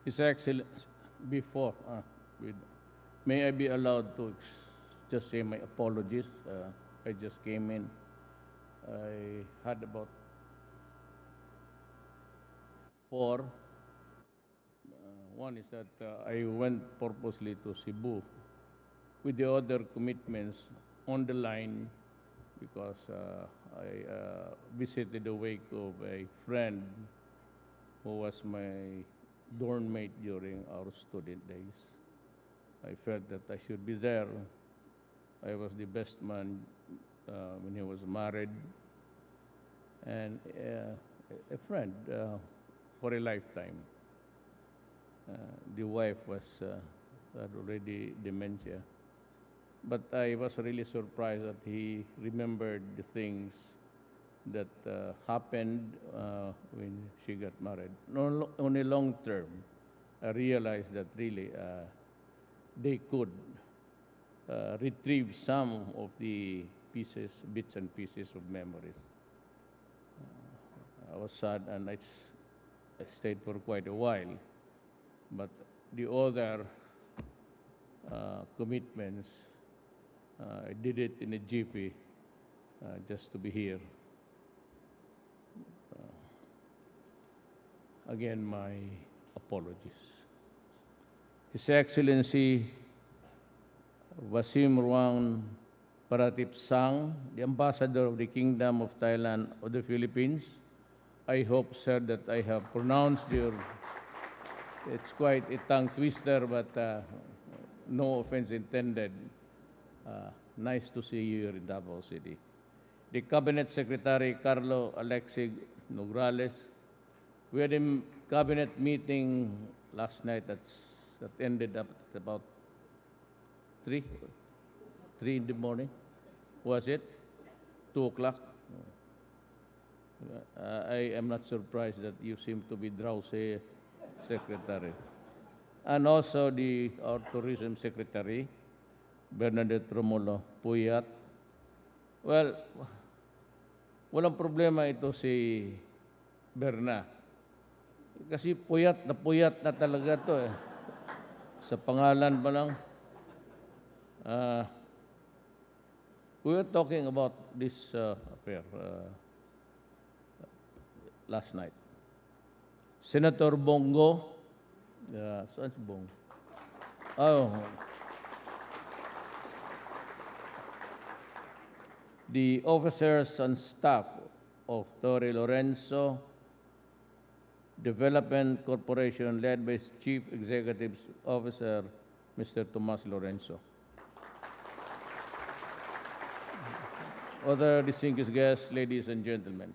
His Excellency, before, with, may I be allowed to just say my apologies? I just came in. I had about four. One is that I went purposely to Cebu with the other commitments on the line because I visited the wake of a friend who was my dorm mate during our student days. I felt that I should be there. I was the best man when he was married, and a friend for a lifetime. The wife was had already dementia, but I was really surprised that he remembered the things that happened when she got married. No, on a long term, I realized that really they could retrieve some of the pieces, bits and pieces of memories. I was sad and I stayed for quite a while, but the other commitments, I did it in a jiffy just to be here. Again, my apologies. His Excellency Wasim Ruang Paratip Sang, the Ambassador of the Kingdom of Thailand of the Philippines. I hope, sir, that I have pronounced your, it's quite a tongue twister, but no offense intended. Nice to see you here in Davao City. The Cabinet Secretary Carlo Alexig Nograles. We had a cabinet meeting last night that ended up at about 3 in the morning. Was it? 2 o'clock? I am not surprised that you seem to be drowsy, Secretary. And also our Tourism Secretary, Bernadette Romulo Puyat. Well, walang problema ito si Berna. Kasi puyat na talaga to eh. Sa pangalan pa lang. We were talking about this affair last night. Senator Bongo, saan si Bongo? Oh, the officers and staff of Torre Lorenzo Development Corporation led by its Chief Executive Officer, Mr. Tomas Lorenzo. Other distinguished guests, ladies and gentlemen,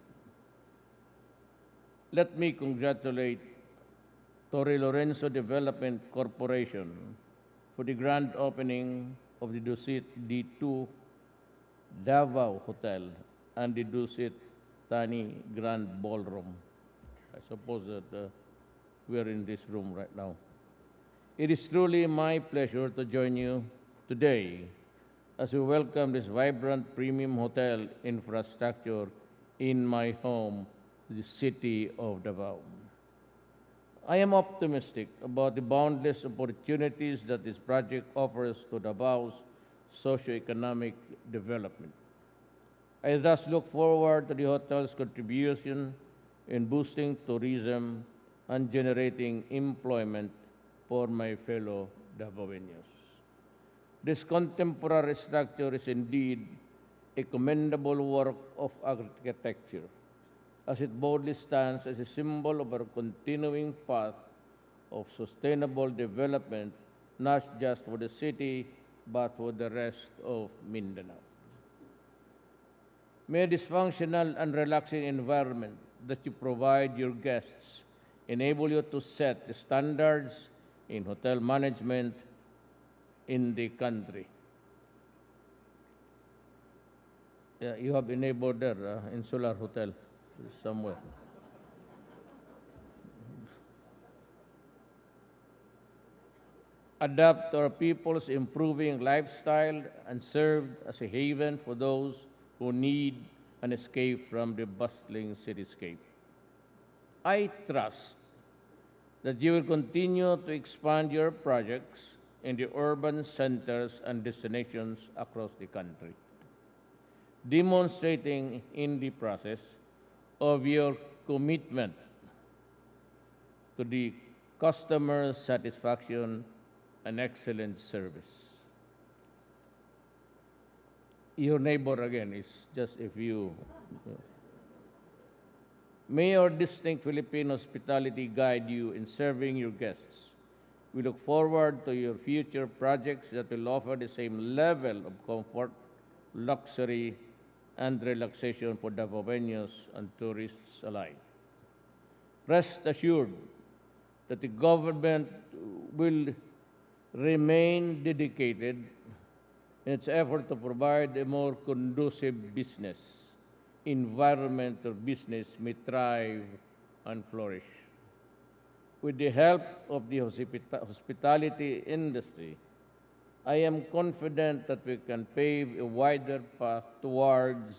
let me congratulate Torre Lorenzo Development Corporation for the grand opening of the Dusit D2 Davao Hotel and the Dusit Thani Grand Ballroom. I suppose that we are in this room right now. It is truly my pleasure to join you today as we welcome this vibrant premium hotel infrastructure in my home, the city of Davao. I am optimistic about the boundless opportunities that this project offers to Davao's socio-economic development. I thus look forward to the hotel's contribution in boosting tourism and generating employment for my fellow Davaoenos. This contemporary structure is indeed a commendable work of architecture, as it boldly stands as a symbol of our continuing path of sustainable development, not just for the city, but for the rest of Mindanao. May this functional and relaxing environment that you provide your guests enable you to set the standards in hotel management in the country. Yeah, you have enabled there, Insular Hotel, somewhere. Adapt to our people's improving lifestyle and serve as a haven for those who need an escape from the bustling cityscape. I trust that you will continue to expand your projects in the urban centers and destinations across the country, demonstrating in the process of your commitment to the customer satisfaction and excellent service. Your neighbor again is just a few. May our distinct Philippine hospitality guide you in serving your guests. We look forward to your future projects that will offer the same level of comfort, luxury, and relaxation for Davaoenos and tourists alike. Rest assured that the government will remain dedicated in its effort to provide a more conducive business environment where business may thrive and flourish. With the help of the hospitality industry, I am confident that we can pave a wider path towards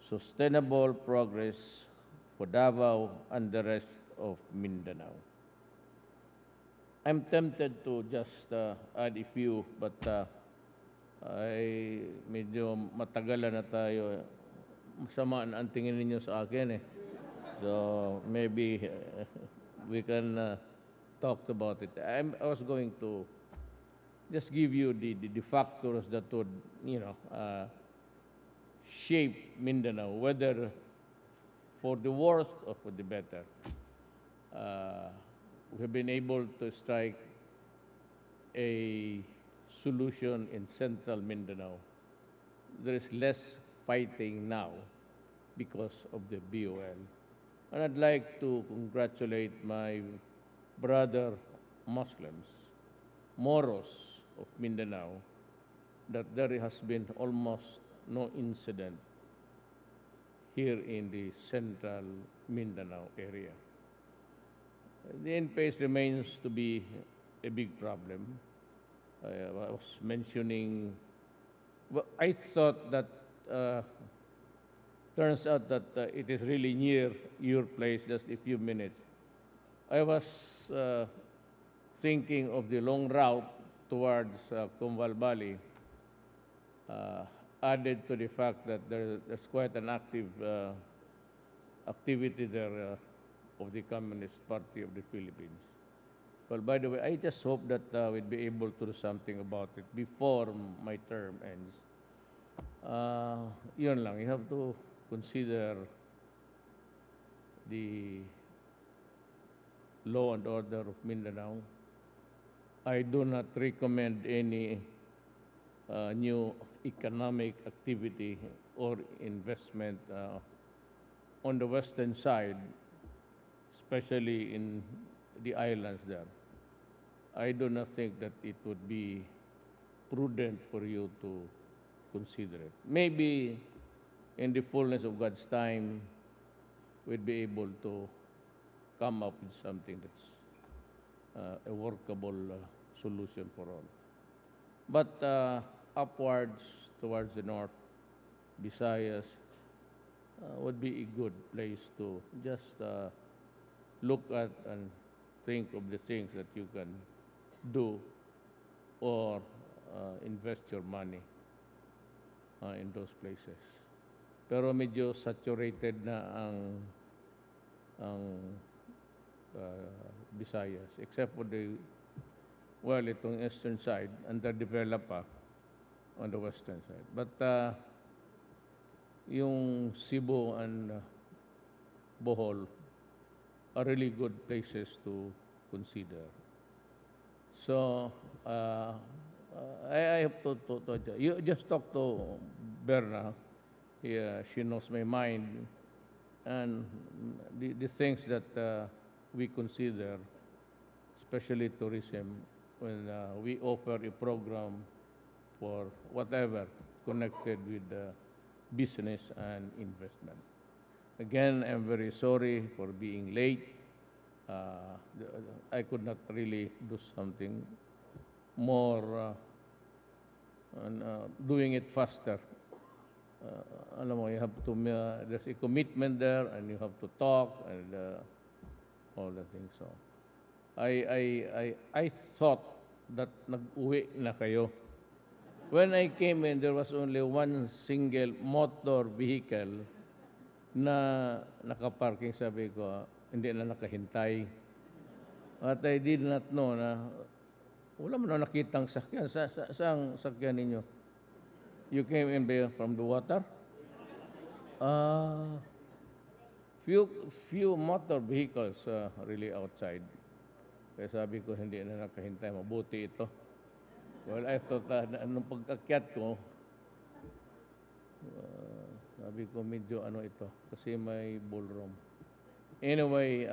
sustainable progress for Davao and the rest of Mindanao. I'm tempted to just add a few, but ay medyo matagalan na tayo. Masama ang tingin ninyo sa akin eh. So maybe we can talk about it. I was going to just give you the factors that would, shape Mindanao, whether for the worse or for the better. We have been able to strike a solution in central Mindanao. There is less fighting now because of the BOL. And I'd like to congratulate my brother Muslims, Moros of Mindanao, that there has been almost no incident here in the central Mindanao area. The NPAs remains to be a big problem. I was mentioning, well, I thought that turns out that it is really near your place, just a few minutes. I was thinking of the long route towards Kumbal Valley, added to the fact that there's quite an active activity there of the Communist Party of the Philippines. Well, by the way, I just hope that we'll be able to do something about it before my term ends. Yun lang, you have to consider the law and order of Mindanao. I do not recommend any new economic activity or investment on the western side, especially in the islands there. I do not think that it would be prudent for you to consider it. Maybe in the fullness of God's time, we'd be able to come up with something that's a workable solution for all. But upwards towards the north, Visayas would be a good place to just look at and think of the things that you can do or invest your money in those places. Pero medyo saturated na ang Visayas, except for itong eastern side, underdeveloped pa on the western side. But yung Cebu and Bohol are really good places to consider. So, I have to you just talk to Berna. She knows my mind. And the things that we consider, especially tourism, when we offer a program for whatever connected with business and investment. Again, I'm very sorry for being late. I could not really do something more and doing it faster. Alam mo, you have to, there's a commitment there and you have to talk and all the things. So, I thought that nag-uwi na kayo. When I came in, there was only one single motor vehicle na nakaparking. Sabi ko, hindi na nakahintay. At I did not know na wala mo na nakitang sakyan. Saan sakyan ninyo? You came in from the water? Few motor vehicles really outside. Kaya sabi ko, hindi na nakahintay. Mabuti ito. Well, I thought, nung pagkakyat ko, sabi ko, medyo ito, kasi may ballroom. Anyway,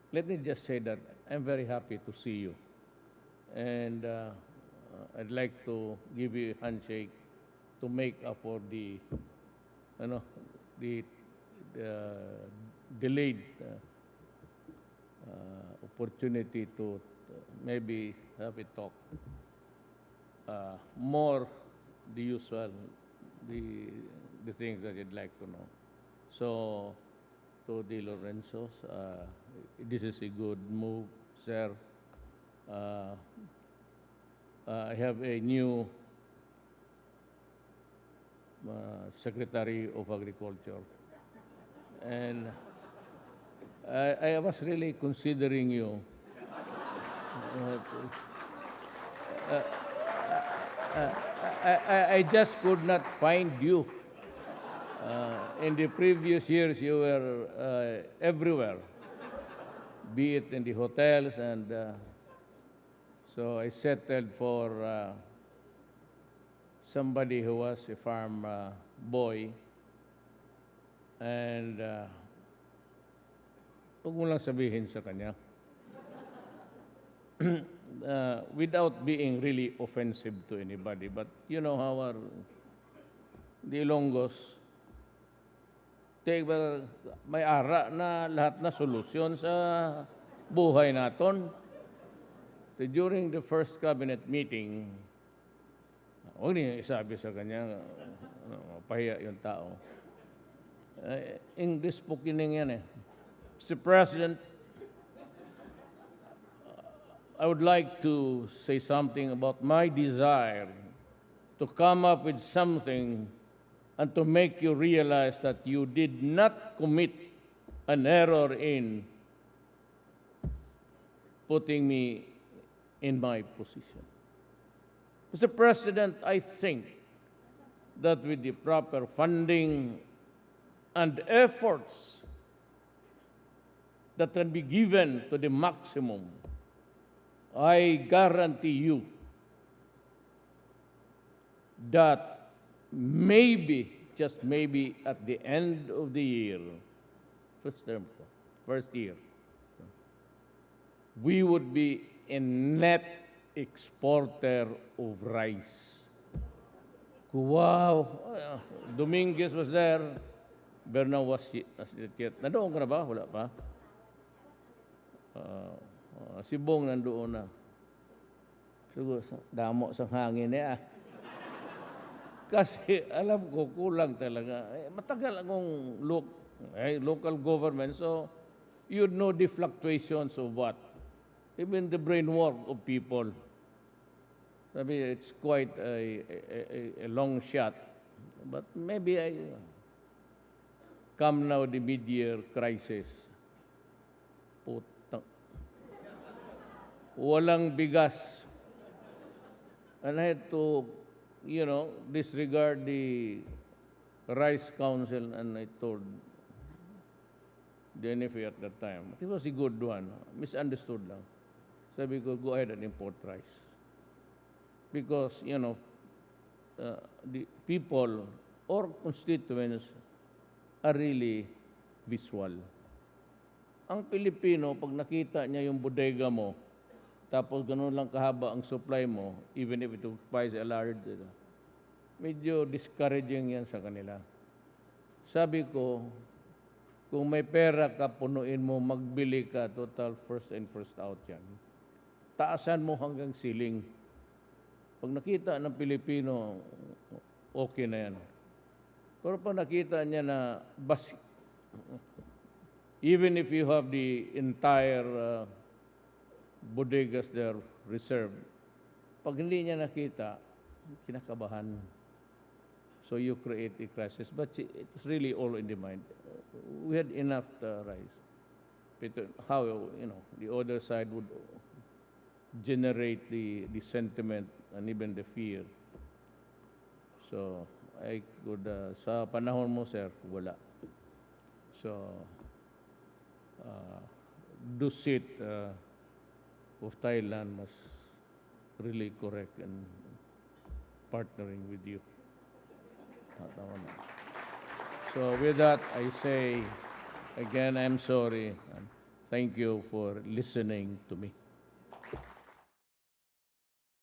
let me just say that I'm very happy to see you. And I'd like to give you a handshake to make up for the delayed opportunity to maybe have a talk. More the usual, the things that you'd like to know. So, to the Lorenzos, this is a good move, sir. I have a new Secretary of Agriculture, and I was really considering you. I just could not find you. In the previous years, you were everywhere, be it in the hotels, and so I settled for somebody who was a farm boy, and huwag mo lang sabihin sa kanya. Without being really offensive to anybody, but you know how the Ilonggos, may ara na lahat na solusyon sa buhay naton. During the first cabinet meeting, huwag niya isabi sa kanya, pahiya yung tao. English po kining yan eh. Mr. President, I would like to say something about my desire to come up with something and to make you realize that you did not commit an error in putting me in my position. Mr. President, I think that with the proper funding and efforts that can be given to the maximum, I guarantee you that maybe, just maybe at the end of the year, first year, we would be a net exporter of rice. Wow! Dominguez was there. Bernal was yet. Nandoon ka na ba? Wala pa? Si Bong nandoon na. Siguro, damo sa hangin niya. Kasi alam ko, kulang talaga. Matagal akong local government, so you'd know the fluctuations of what? Even the brainwork of people. Sabi, it's quite a long shot. But maybe come now the mid-year crisis. Putang. Walang bigas. And I had to, disregard the Rice Council, and I told the NFA at that time, it was a good one. Misunderstood lang. Sabi ko, go ahead and import rice. Because, the people or constituents are really visual. Ang Pilipino, pag nakita niya yung bodega mo, tapos gano'n lang kahaba ang supply mo, even if it occupies a large, medyo discouraging yan sa kanila. Sabi ko, kung may pera ka, punuin mo, magbili ka, total first in, first out yan. Taasan mo hanggang ceiling. Pag nakita ng Pilipino, okay na yan. Pero pag nakita niya na even if you have the entire bodegas there reserved, pag hindi niya nakita, kinakabahan. So you create a crisis. But it's really all in the mind. We had enough rice. But how, the other side would generate the sentiment and even the fear. So I could, sa panahon mo, sir, wala. So, Dusit of Thailand was really correct in partnering with you. So with that, I say again, I'm sorry and thank you for listening to me.